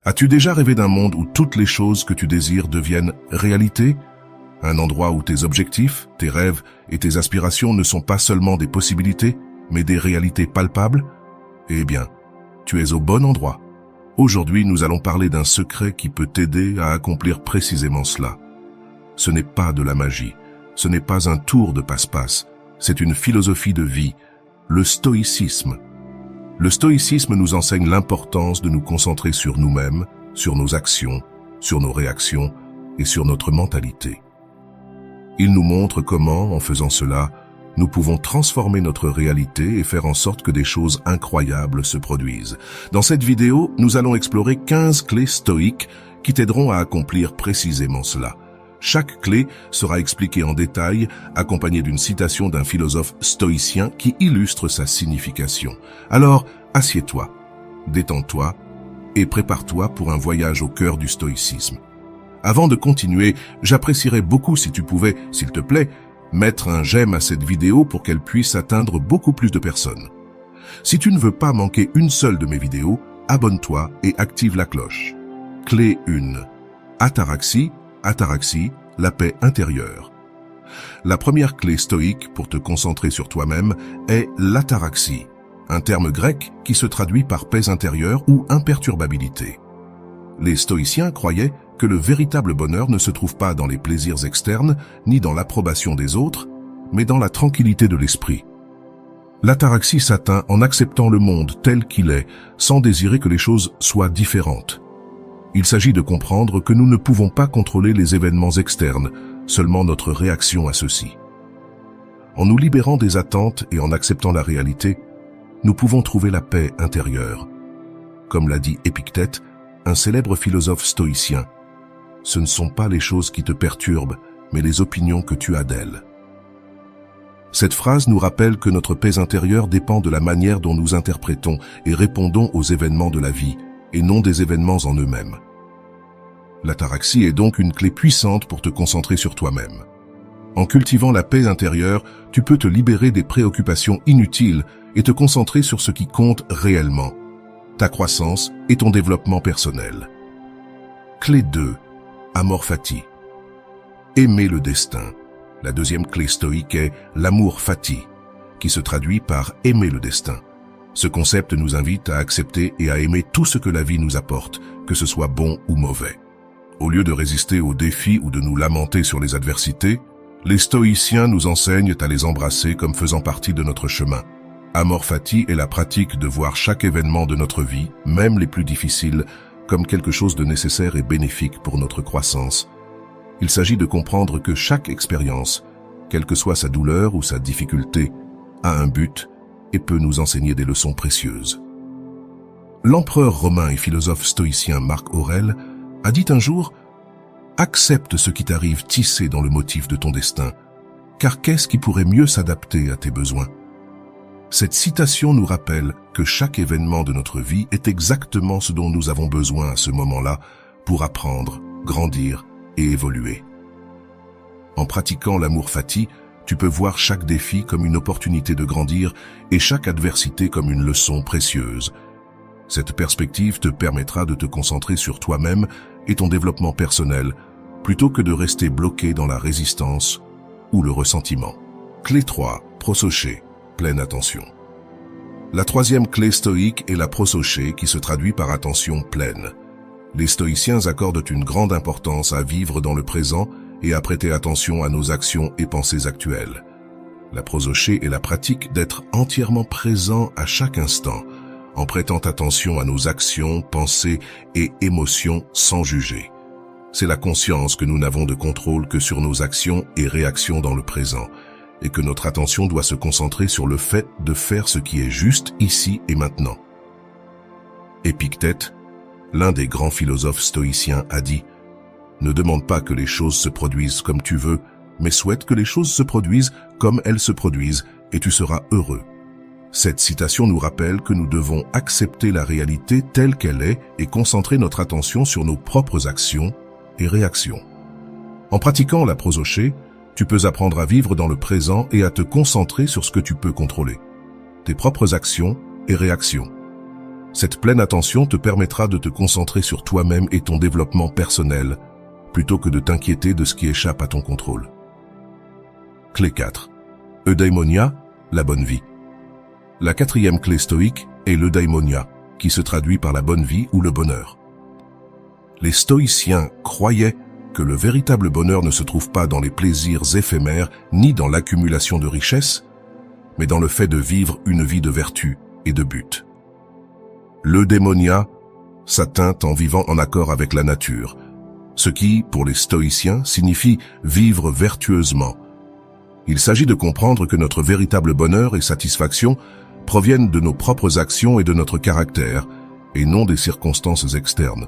As-tu déjà rêvé d'un monde où toutes les choses que tu désires deviennent réalité? Un endroit où tes objectifs, tes rêves et tes aspirations ne sont pas seulement des possibilités, mais des réalités palpables? Eh bien, tu es au bon endroit. Aujourd'hui, nous allons parler d'un secret qui peut t'aider à accomplir précisément cela. Ce n'est pas de la magie, ce n'est pas un tour de passe-passe, c'est une philosophie de vie, le stoïcisme. Le stoïcisme nous enseigne l'importance de nous concentrer sur nous-mêmes, sur nos actions, sur nos réactions et sur notre mentalité. Il nous montre comment, en faisant cela, nous pouvons transformer notre réalité et faire en sorte que des choses incroyables se produisent. Dans cette vidéo, nous allons explorer 15 clés stoïques qui t'aideront à accomplir précisément cela. Chaque clé sera expliquée en détail, accompagnée d'une citation d'un philosophe stoïcien qui illustre sa signification. Alors, assieds-toi, détends-toi et prépare-toi pour un voyage au cœur du stoïcisme. Avant de continuer, j'apprécierais beaucoup si tu pouvais, s'il te plaît, mettre un j'aime à cette vidéo pour qu'elle puisse atteindre beaucoup plus de personnes. Si tu ne veux pas manquer une seule de mes vidéos, abonne-toi et active la cloche. Clé 1. Ataraxie, la paix intérieure. La première clé stoïque pour te concentrer sur toi-même est l'ataraxie, un terme grec qui se traduit par paix intérieure ou imperturbabilité. Les stoïciens croyaient que le véritable bonheur ne se trouve pas dans les plaisirs externes ni dans l'approbation des autres, mais dans la tranquillité de l'esprit. L'ataraxie s'atteint en acceptant le monde tel qu'il est, sans désirer que les choses soient différentes. Il s'agit de comprendre que nous ne pouvons pas contrôler les événements externes, seulement notre réaction à ceux-ci. En nous libérant des attentes et en acceptant la réalité, nous pouvons trouver la paix intérieure. Comme l'a dit Épictète, un célèbre philosophe stoïcien, ce ne sont pas les choses qui te perturbent, mais les opinions que tu as d'elles. Cette phrase nous rappelle que notre paix intérieure dépend de la manière dont nous interprétons et répondons aux événements de la vie, et non des événements en eux-mêmes. L'ataraxie est donc une clé puissante pour te concentrer sur toi-même. En cultivant la paix intérieure, tu peux te libérer des préoccupations inutiles et te concentrer sur ce qui compte réellement, ta croissance et ton développement personnel. Clé 2. Amor fati. Aimer le destin. La deuxième clé stoïque est l'amour fati, qui se traduit par aimer le destin. Ce concept nous invite à accepter et à aimer tout ce que la vie nous apporte, que ce soit bon ou mauvais. Au lieu de résister aux défis ou de nous lamenter sur les adversités, les stoïciens nous enseignent à les embrasser comme faisant partie de notre chemin. Amor fati est la pratique de voir chaque événement de notre vie, même les plus difficiles, comme quelque chose de nécessaire et bénéfique pour notre croissance. Il s'agit de comprendre que chaque expérience, quelle que soit sa douleur ou sa difficulté, a un but et peut nous enseigner des leçons précieuses. L'empereur romain et philosophe stoïcien Marc Aurèle a dit un jour « Accepte ce qui t'arrive tissé dans le motif de ton destin, car qu'est-ce qui pourrait mieux s'adapter à tes besoins ?» Cette citation nous rappelle que chaque événement de notre vie est exactement ce dont nous avons besoin à ce moment-là pour apprendre, grandir et évoluer. En pratiquant l'amour fati, tu peux voir chaque défi comme une opportunité de grandir et chaque adversité comme une leçon précieuse. Cette perspective te permettra de te concentrer sur toi-même et ton développement personnel, plutôt que de rester bloqué dans la résistance ou le ressentiment. Clé 3. Prosoché, pleine attention. La troisième clé stoïque est la prosoché qui se traduit par attention pleine. Les stoïciens accordent une grande importance à vivre dans le présent et à prêter attention à nos actions et pensées actuelles. La prosoché est la pratique d'être entièrement présent à chaque instant, en prêtant attention à nos actions, pensées et émotions sans juger. C'est la conscience que nous n'avons de contrôle que sur nos actions et réactions dans le présent, et que notre attention doit se concentrer sur le fait de faire ce qui est juste ici et maintenant. Épictète, l'un des grands philosophes stoïciens, a dit « Ne demande pas que les choses se produisent comme tu veux, mais souhaite que les choses se produisent comme elles se produisent, et tu seras heureux. » Cette citation nous rappelle que nous devons accepter la réalité telle qu'elle est et concentrer notre attention sur nos propres actions et réactions. En pratiquant la prosoché, tu peux apprendre à vivre dans le présent et à te concentrer sur ce que tu peux contrôler, tes propres actions et réactions. Cette pleine attention te permettra de te concentrer sur toi-même et ton développement personnel, plutôt que de t'inquiéter de ce qui échappe à ton contrôle. Clé 4. Eudaimonia, la bonne vie. La quatrième clé stoïque est l'eudaimonia, qui se traduit par la bonne vie ou le bonheur. Les stoïciens croyaient que le véritable bonheur ne se trouve pas dans les plaisirs éphémères ni dans l'accumulation de richesses, mais dans le fait de vivre une vie de vertu et de but. L'eudaimonia s'atteint en vivant en accord avec la nature, ce qui, pour les stoïciens, signifie vivre vertueusement. Il s'agit de comprendre que notre véritable bonheur et satisfaction proviennent de nos propres actions et de notre caractère, et non des circonstances externes.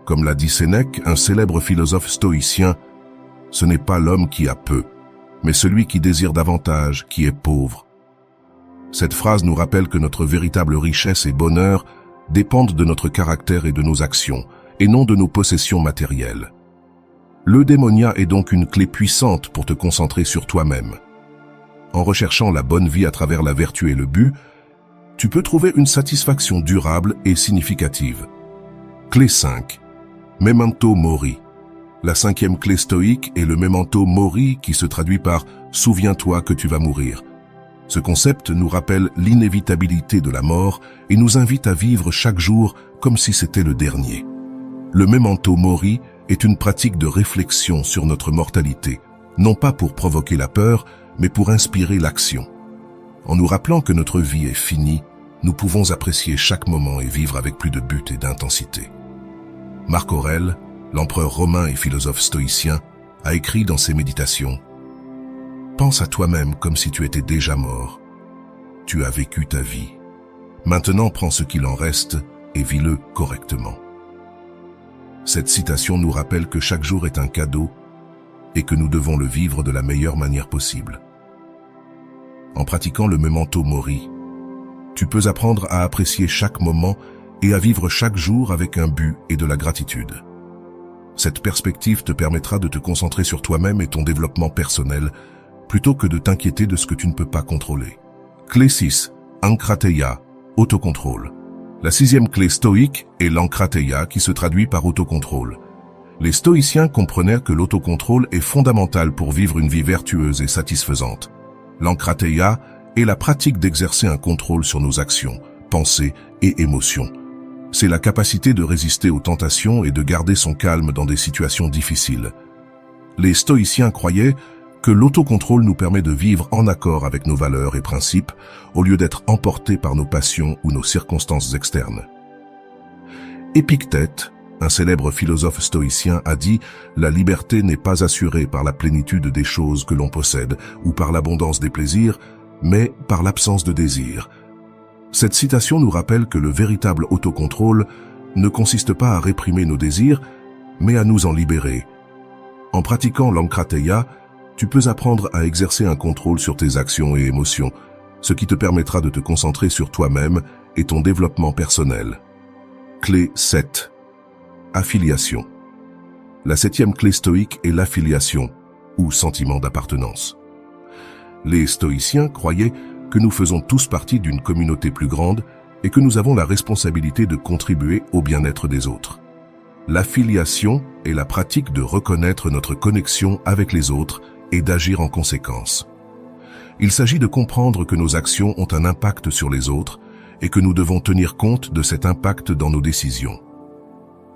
Comme l'a dit Sénèque, un célèbre philosophe stoïcien, « Ce n'est pas l'homme qui a peu, mais celui qui désire davantage, qui est pauvre. » Cette phrase nous rappelle que notre véritable richesse et bonheur dépendent de notre caractère et de nos actions, et non de nos possessions matérielles. L'eudaimonia est donc une clé puissante pour te concentrer sur toi-même. En recherchant la bonne vie à travers la vertu et le but, tu peux trouver une satisfaction durable et significative. Clé 5. Memento mori. La cinquième clé stoïque est le memento mori qui se traduit par « souviens-toi que tu vas mourir ». Ce concept nous rappelle l'inévitabilité de la mort et nous invite à vivre chaque jour comme si c'était le dernier. Le memento mori est une pratique de réflexion sur notre mortalité, non pas pour provoquer la peur, mais pour inspirer l'action. En nous rappelant que notre vie est finie, nous pouvons apprécier chaque moment et vivre avec plus de but et d'intensité. Marc Aurèle, l'empereur romain et philosophe stoïcien, a écrit dans ses méditations « Pense à toi-même comme si tu étais déjà mort. Tu as vécu ta vie. Maintenant prends ce qu'il en reste et vis-le correctement. » Cette citation nous rappelle que chaque jour est un cadeau et que nous devons le vivre de la meilleure manière possible. En pratiquant le memento mori, tu peux apprendre à apprécier chaque moment et à vivre chaque jour avec un but et de la gratitude. Cette perspective te permettra de te concentrer sur toi-même et ton développement personnel, plutôt que de t'inquiéter de ce que tu ne peux pas contrôler. Clé 6. Ankrateia, autocontrôle. La sixième clé stoïque est l'ankrateia qui se traduit par autocontrôle. Les stoïciens comprenaient que l'autocontrôle est fondamental pour vivre une vie vertueuse et satisfaisante. L'ankrateia est la pratique d'exercer un contrôle sur nos actions, pensées et émotions. C'est la capacité de résister aux tentations et de garder son calme dans des situations difficiles. Les stoïciens croyaient que l'autocontrôle nous permet de vivre en accord avec nos valeurs et principes, au lieu d'être emportés par nos passions ou nos circonstances externes. Épictète, un célèbre philosophe stoïcien, a dit « La liberté n'est pas assurée par la plénitude des choses que l'on possède ou par l'abondance des plaisirs, mais par l'absence de désir. » Cette citation nous rappelle que le véritable autocontrôle ne consiste pas à réprimer nos désirs, mais à nous en libérer. En pratiquant l'ankrateia, tu peux apprendre à exercer un contrôle sur tes actions et émotions, ce qui te permettra de te concentrer sur toi-même et ton développement personnel. Clé 7. Affiliation. La septième clé stoïque est l'affiliation, ou sentiment d'appartenance. Les stoïciens croyaient que nous faisons tous partie d'une communauté plus grande et que nous avons la responsabilité de contribuer au bien-être des autres. L'affiliation est la pratique de reconnaître notre connexion avec les autres et d'agir en conséquence. Il s'agit de comprendre que nos actions ont un impact sur les autres et que nous devons tenir compte de cet impact dans nos décisions.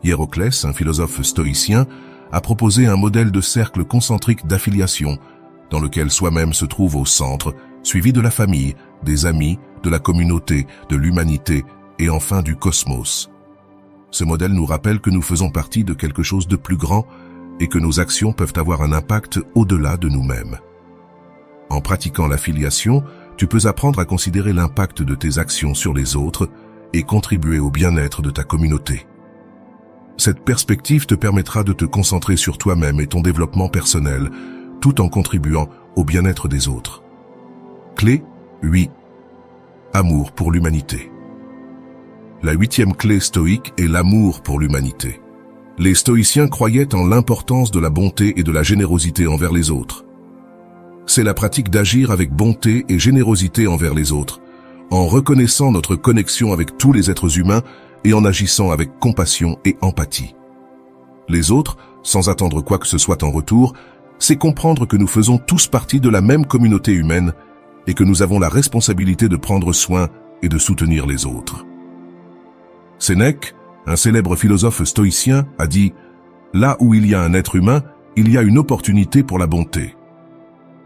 Héroclès, un philosophe stoïcien, a proposé un modèle de cercle concentrique d'affiliation dans lequel soi-même se trouve au centre, suivi de la famille, des amis, de la communauté, de l'humanité et enfin du cosmos. Ce modèle nous rappelle que nous faisons partie de quelque chose de plus grand et que nos actions peuvent avoir un impact au-delà de nous-mêmes. En pratiquant l'affiliation, tu peux apprendre à considérer l'impact de tes actions sur les autres et contribuer au bien-être de ta communauté. Cette perspective te permettra de te concentrer sur toi-même et ton développement personnel, tout en contribuant au bien-être des autres. Clé 8. Amour pour l'humanité. La huitième clé stoïque est l'amour pour l'humanité. Les stoïciens croyaient en l'importance de la bonté et de la générosité envers les autres. C'est la pratique d'agir avec bonté et générosité envers les autres, en reconnaissant notre connexion avec tous les êtres humains et en agissant avec compassion et empathie. Les autres, sans attendre quoi que ce soit en retour, c'est comprendre que nous faisons tous partie de la même communauté humaine et que nous avons la responsabilité de prendre soin et de soutenir les autres. Sénèque, un célèbre philosophe stoïcien, a dit « Là où il y a un être humain, il y a une opportunité pour la bonté ».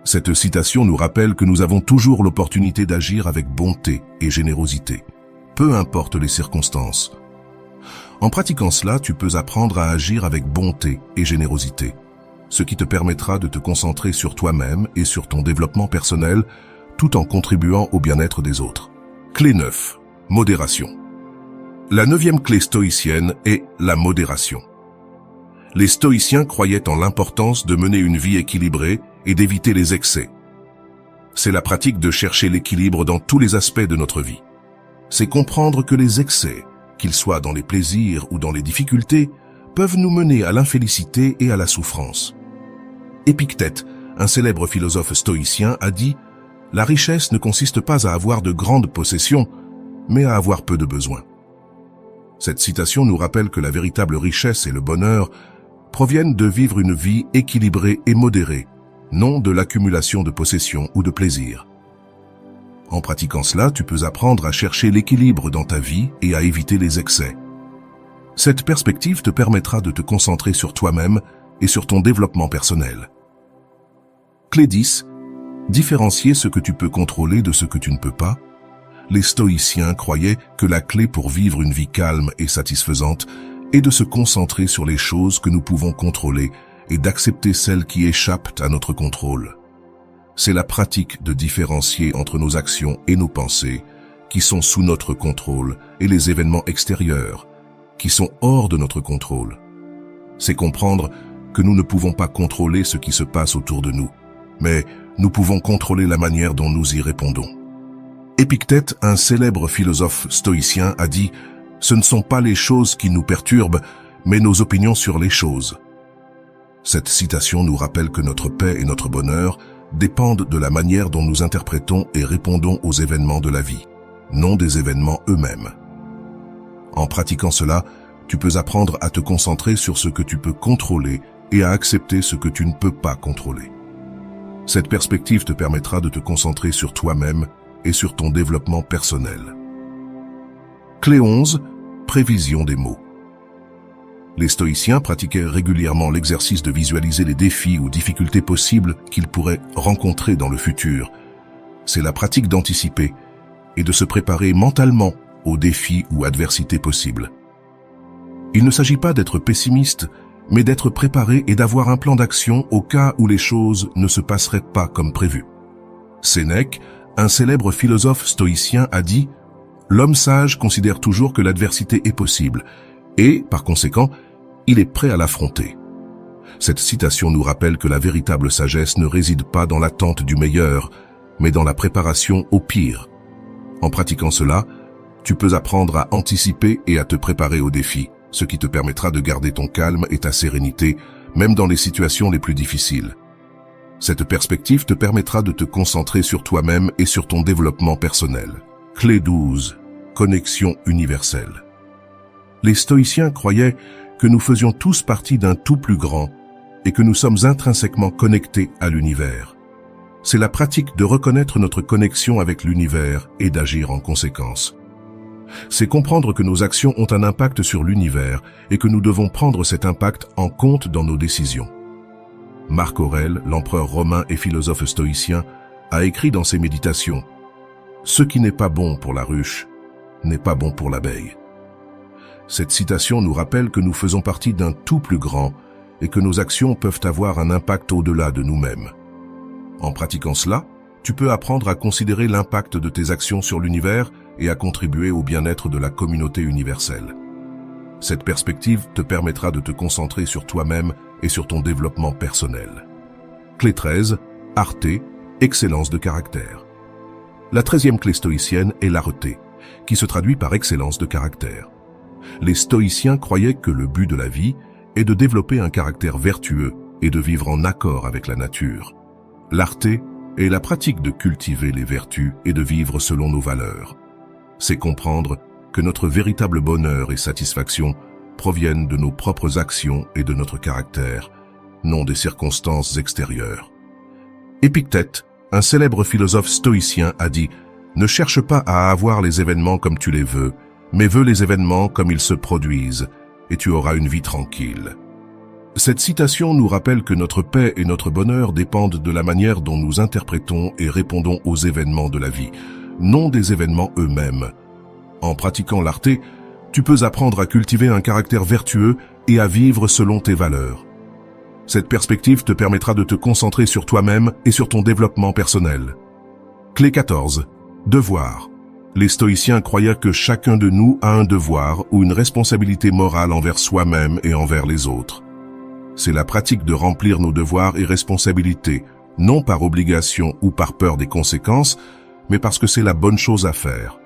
Cette citation nous rappelle que nous avons toujours l'opportunité d'agir avec bonté et générosité, peu importe les circonstances. En pratiquant cela, tu peux apprendre à agir avec bonté et générosité, ce qui te permettra de te concentrer sur toi-même et sur ton développement personnel, tout en contribuant au bien-être des autres. Clé 9. Modération. La 9e clé stoïcienne est la modération. Les stoïciens croyaient en l'importance de mener une vie équilibrée et d'éviter les excès. C'est la pratique de chercher l'équilibre dans tous les aspects de notre vie. C'est comprendre que les excès, qu'ils soient dans les plaisirs ou dans les difficultés, peuvent nous mener à l'infélicité et à la souffrance. Épictète, un célèbre philosophe stoïcien, a dit « La richesse ne consiste pas à avoir de grandes possessions, mais à avoir peu de besoins. » Cette citation nous rappelle que la véritable richesse et le bonheur proviennent de vivre une vie équilibrée et modérée, non de l'accumulation de possessions ou de plaisirs. En pratiquant cela, tu peux apprendre à chercher l'équilibre dans ta vie et à éviter les excès. Cette perspective te permettra de te concentrer sur toi-même et sur ton développement personnel. Clé 10. Différencier ce que tu peux contrôler de ce que tu ne peux pas. Les stoïciens croyaient que la clé pour vivre une vie calme et satisfaisante est de se concentrer sur les choses que nous pouvons contrôler et d'accepter celles qui échappent à notre contrôle. C'est la pratique de différencier entre nos actions et nos pensées qui sont sous notre contrôle et les événements extérieurs qui sont hors de notre contrôle. C'est comprendre que nous ne pouvons pas contrôler ce qui se passe autour de nous, mais nous pouvons contrôler la manière dont nous y répondons. Épictète, un célèbre philosophe stoïcien, a dit « Ce ne sont pas les choses qui nous perturbent, mais nos opinions sur les choses. » Cette citation nous rappelle que notre paix et notre bonheur dépendent de la manière dont nous interprétons et répondons aux événements de la vie, non des événements eux-mêmes. En pratiquant cela, tu peux apprendre à te concentrer sur ce que tu peux contrôler et à accepter ce que tu ne peux pas contrôler. Cette perspective te permettra de te concentrer sur toi-même et sur ton développement personnel. Clé 11. Prévision des mots. Les stoïciens pratiquaient régulièrement l'exercice de visualiser les défis ou difficultés possibles qu'ils pourraient rencontrer dans le futur. C'est la pratique d'anticiper et de se préparer mentalement aux défis ou adversités possibles. Il ne s'agit pas d'être pessimiste, mais d'être préparé et d'avoir un plan d'action au cas où les choses ne se passeraient pas comme prévu. Sénèque, un célèbre philosophe stoïcien, a dit « L'homme sage considère toujours que l'adversité est possible et, par conséquent, il est prêt à l'affronter. » Cette citation nous rappelle que la véritable sagesse ne réside pas dans l'attente du meilleur, mais dans la préparation au pire. En pratiquant cela, tu peux apprendre à anticiper et à te préparer aux défis, ce qui te permettra de garder ton calme et ta sérénité, même dans les situations les plus difficiles. Cette perspective te permettra de te concentrer sur toi-même et sur ton développement personnel. Clé 12. Connexion universelle. Les stoïciens croyaient que nous faisions tous partie d'un tout plus grand et que nous sommes intrinsèquement connectés à l'univers. C'est la pratique de reconnaître notre connexion avec l'univers et d'agir en conséquence. C'est comprendre que nos actions ont un impact sur l'univers et que nous devons prendre cet impact en compte dans nos décisions. Marc Aurèle, l'empereur romain et philosophe stoïcien, a écrit dans ses méditations « Ce qui n'est pas bon pour la ruche n'est pas bon pour l'abeille ». Cette citation nous rappelle que nous faisons partie d'un tout plus grand et que nos actions peuvent avoir un impact au-delà de nous-mêmes. En pratiquant cela, tu peux apprendre à considérer l'impact de tes actions sur l'univers et à contribuer au bien-être de la communauté universelle. Cette perspective te permettra de te concentrer sur toi-même et sur ton développement personnel. Clé 13. Arté, excellence de caractère. La 13e clé stoïcienne est l'arté, qui se traduit par excellence de caractère. Les stoïciens croyaient que le but de la vie est de développer un caractère vertueux et de vivre en accord avec la nature. L'arté est la pratique de cultiver les vertus et de vivre selon nos valeurs. C'est comprendre que notre véritable bonheur et satisfaction proviennent de nos propres actions et de notre caractère, non des circonstances extérieures. Épictète, un célèbre philosophe stoïcien, a dit « Ne cherche pas à avoir les événements comme tu les veux, mais veux les événements comme ils se produisent, et tu auras une vie tranquille. » Cette citation nous rappelle que notre paix et notre bonheur dépendent de la manière dont nous interprétons et répondons aux événements de la vie, non des événements eux-mêmes. En pratiquant l'arté, tu peux apprendre à cultiver un caractère vertueux et à vivre selon tes valeurs. Cette perspective te permettra de te concentrer sur toi-même et sur ton développement personnel. Clé 14. Devoir. Les stoïciens croyaient que chacun de nous a un devoir ou une responsabilité morale envers soi-même et envers les autres. C'est la pratique de remplir nos devoirs et responsabilités, non par obligation ou par peur des conséquences, mais parce que c'est la bonne chose à faire.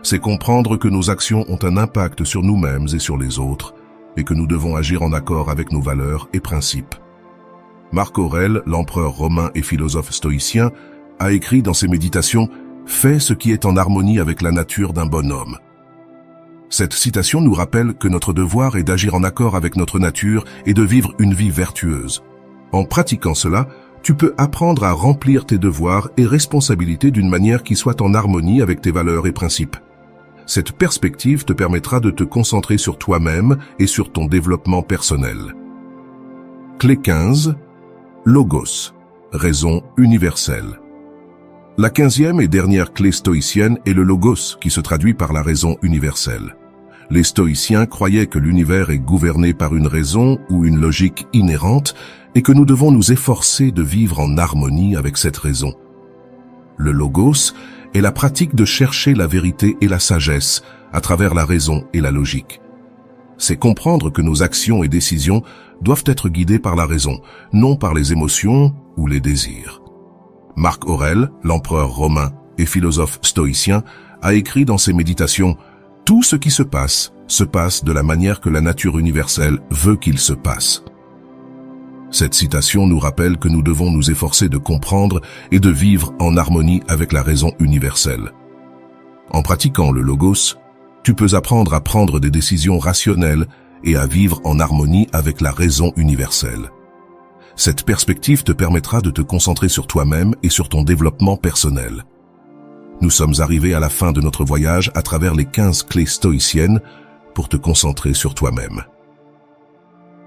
C'est comprendre que nos actions ont un impact sur nous-mêmes et sur les autres, et que nous devons agir en accord avec nos valeurs et principes. Marc Aurèle, l'empereur romain et philosophe stoïcien, a écrit dans ses méditations « Fais ce qui est en harmonie avec la nature d'un bon homme ». Cette citation nous rappelle que notre devoir est d'agir en accord avec notre nature et de vivre une vie vertueuse. En pratiquant cela, tu peux apprendre à remplir tes devoirs et responsabilités d'une manière qui soit en harmonie avec tes valeurs et principes. Cette perspective te permettra de te concentrer sur toi-même et sur ton développement personnel. Clé 15. Logos, raison universelle. La 15e et dernière clé stoïcienne est le logos, qui se traduit par la raison universelle. Les stoïciens croyaient que l'univers est gouverné par une raison ou une logique inhérente et que nous devons nous efforcer de vivre en harmonie avec cette raison. Le logos est la pratique de chercher la vérité et la sagesse à travers la raison et la logique. C'est comprendre que nos actions et décisions doivent être guidées par la raison, non par les émotions ou les désirs. Marc Aurèle, l'empereur romain et philosophe stoïcien, a écrit dans ses méditations « Tout ce qui se passe de la manière que la nature universelle veut qu'il se passe ». Cette citation nous rappelle que nous devons nous efforcer de comprendre et de vivre en harmonie avec la raison universelle. En pratiquant le logos, tu peux apprendre à prendre des décisions rationnelles et à vivre en harmonie avec la raison universelle. Cette perspective te permettra de te concentrer sur toi-même et sur ton développement personnel. Nous sommes arrivés à la fin de notre voyage à travers les 15 clés stoïciennes pour te concentrer sur toi-même.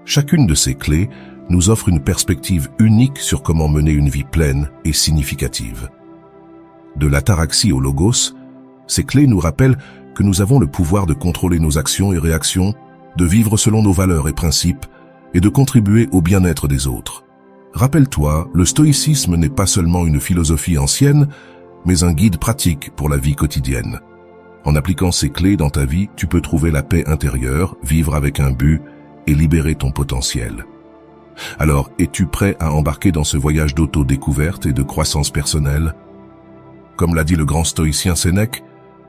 Chacune de ces clés nous offre une perspective unique sur comment mener une vie pleine et significative. De l'ataraxie au logos, ces clés nous rappellent que nous avons le pouvoir de contrôler nos actions et réactions, de vivre selon nos valeurs et principes, et de contribuer au bien-être des autres. Rappelle-toi, le stoïcisme n'est pas seulement une philosophie ancienne, mais un guide pratique pour la vie quotidienne. En appliquant ces clés dans ta vie, tu peux trouver la paix intérieure, vivre avec un but et libérer ton potentiel. Alors, es-tu prêt à embarquer dans ce voyage d'auto-découverte et de croissance personnelle? Comme l'a dit le grand stoïcien Sénèque,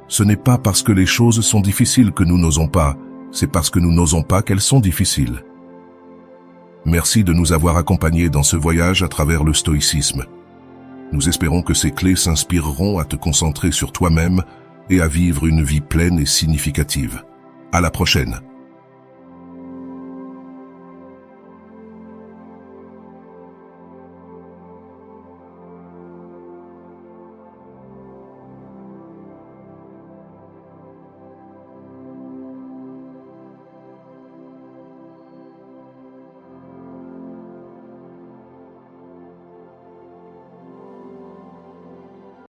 ce n'est pas parce que les choses sont difficiles que nous n'osons pas, c'est parce que nous n'osons pas qu'elles sont difficiles. Merci de nous avoir accompagnés dans ce voyage à travers le stoïcisme. Nous espérons que ces clés s'inspireront à te concentrer sur toi-même et à vivre une vie pleine et significative. À la prochaine.